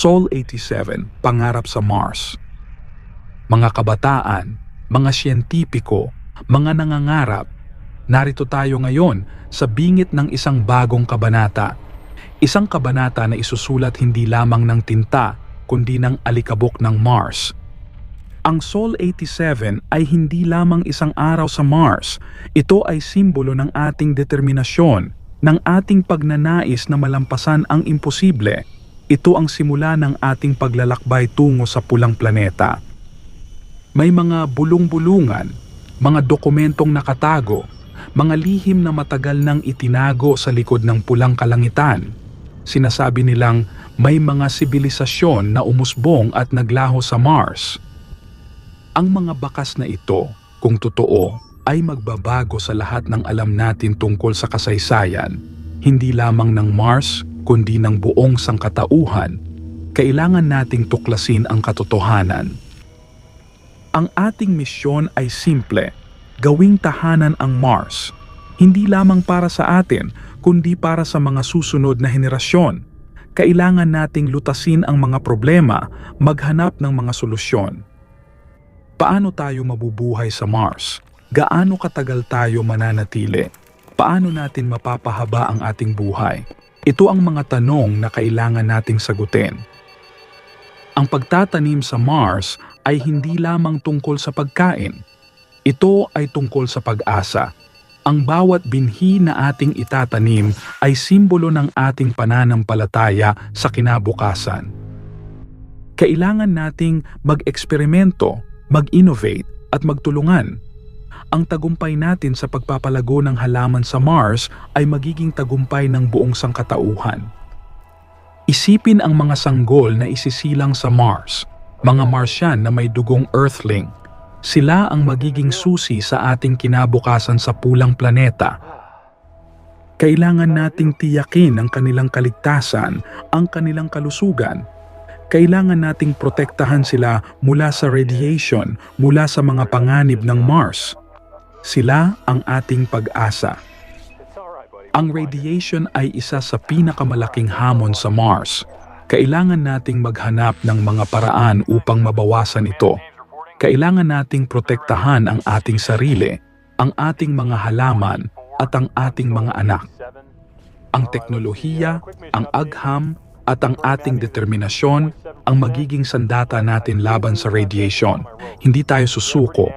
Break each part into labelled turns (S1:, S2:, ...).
S1: Sol 87, Pangarap sa Mars. Mga kabataan, mga siyentipiko, mga nangangarap, narito tayo ngayon sa bingit ng isang bagong kabanata. Isang kabanata na isusulat hindi lamang ng tinta, kundi ng alikabok ng Mars. Ang Sol 87 ay hindi lamang isang araw sa Mars. Ito ay simbolo ng ating determinasyon, ng ating pagnanais na malampasan ang imposible. Ito ang simula ng ating paglalakbay tungo sa pulang planeta. May mga bulong-bulungan, mga dokumentong nakatago, mga lihim na matagal nang itinago sa likod ng pulang kalangitan. Sinasabi nilang may mga sibilisasyon na umusbong at naglaho sa Mars. Ang mga bakas na ito, kung totoo, ay magbabago sa lahat ng alam natin tungkol sa kasaysayan, hindi lamang ng Mars, kundi ng buong sangkatauhan. Kailangan nating tuklasin ang katotohanan. Ang ating misyon ay simple, gawing tahanan ang Mars, hindi lamang para sa atin, kundi para sa mga susunod na henerasyon. Kailangan nating lutasin ang mga problema, maghanap ng mga solusyon. Paano tayo mabubuhay sa Mars? Gaano katagal tayo mananatili? Paano natin mapapahaba ang ating buhay? Ito ang mga tanong na kailangan nating sagutin. Ang pagtatanim sa Mars ay hindi lamang tungkol sa pagkain. Ito ay tungkol sa pag-asa. Ang bawat binhi na ating itatanim ay simbolo ng ating pananampalataya sa kinabukasan. Kailangan nating mag-eksperimento, mag-innovate at magtulungan. Ang tagumpay natin sa pagpapalago ng halaman sa Mars ay magiging tagumpay ng buong sangkatauhan. Isipin ang mga sanggol na isisilang sa Mars, mga Martian na may dugong Earthling. Sila ang magiging susi sa ating kinabukasan sa pulang planeta. Kailangan nating tiyakin ang kanilang kaligtasan, ang kanilang kalusugan. Kailangan nating protektahan sila mula sa radiation, mula sa mga panganib ng Mars. Sila ang ating pag-asa. Ang radiation ay isa sa pinakamalaking hamon sa Mars. Kailangan nating maghanap ng mga paraan upang mabawasan ito. Kailangan nating protektahan ang ating sarili, ang ating mga halaman at ang ating mga anak. Ang teknolohiya, ang agham at ang ating determinasyon ang magiging sandata natin laban sa radiation. Hindi tayo susuko.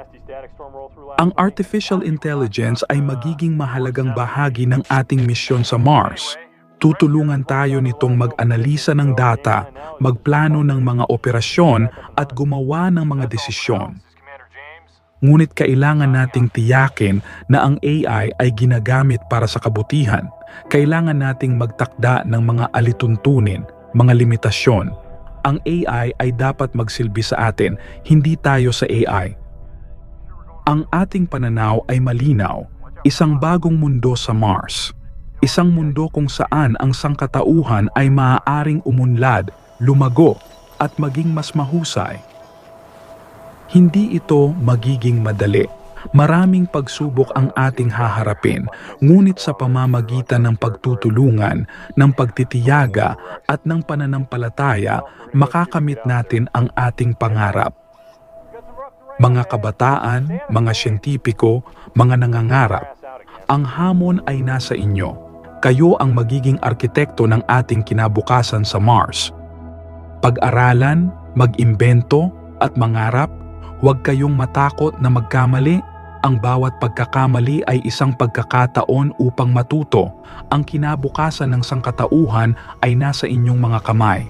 S1: Ang artificial intelligence ay magiging mahalagang bahagi ng ating misyon sa Mars. Tutulungan tayo nitong mag-analisa ng data, magplano ng mga operasyon at gumawa ng mga desisyon. Ngunit kailangan nating tiyakin na ang AI ay ginagamit para sa kabutihan. Kailangan nating magtakda ng mga alituntunin, mga limitasyon. Ang AI ay dapat magsilbi sa atin, hindi tayo sa AI. Ang ating pananaw ay malinaw, isang bagong mundo sa Mars. Isang mundo kung saan ang sangkatauhan ay maaaring umunlad, lumago, at maging mas mahusay. Hindi ito magiging madali. Maraming pagsubok ang ating haharapin, ngunit sa pamamagitan ng pagtutulungan, ng pagtitiyaga at ng pananampalataya, makakamit natin ang ating pangarap. Mga kabataan, mga siyentipiko, mga nangangarap, ang hamon ay nasa inyo. Kayo ang magiging arkitekto ng ating kinabukasan sa Mars. Pag-aralan, mag-imbento, at mangarap, huwag kayong matakot na magkamali. Ang bawat pagkakamali ay isang pagkakataon upang matuto. Ang kinabukasan ng sangkatauhan ay nasa inyong mga kamay.